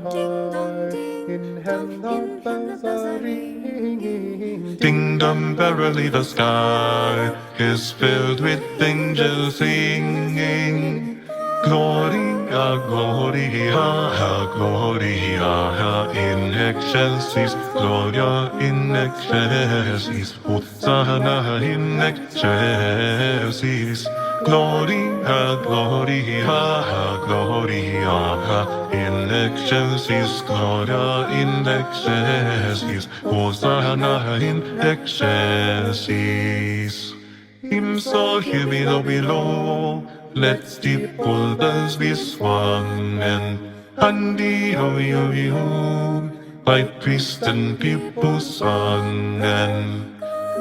high. In heaven the bells are ringing. Ding Dong Merrily, the sky is filled with angels singing. Gloria, Gloria, Gloria in excelsis, Gloria in excelsis, Hosanna in excelsis. Gloria, Gloria, Gloria in excelsis, Gloria in excelsis, Hosanna in excelsis. Him saw here below, let steeple bells be swung, and yo, by priest and people sung, and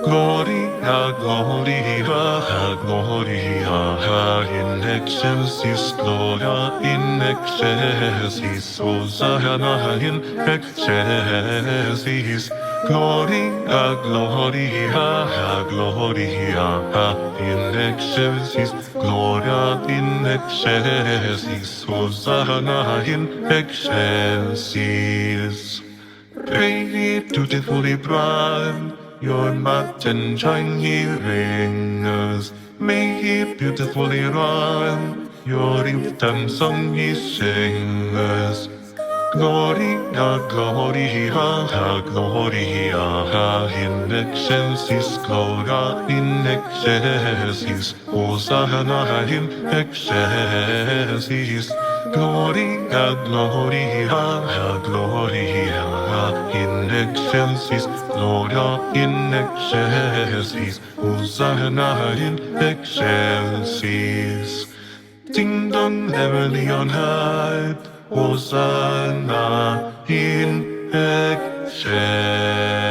Gloria, Gloria, Gloria in excelsis, Gloria in excelsis, Hosanna in excelsis. Gloria, Gloria, Gloria in excelsis, Gloria in excelsis, Hosanna in excelsis. Pray dutifully bright your matin shiny ringers. May he beautifully rhyme your infant song ye singers. Gloria, Gloria, Gloria in excelsis, Gloria in excelsis, Hosanna in excelsis. Gloria, Gloria, Gloria in excelsis, Gloria in excelsis, Hosanna in excelsis. Ding Dong Merrily on high, Hosanna in excelsis.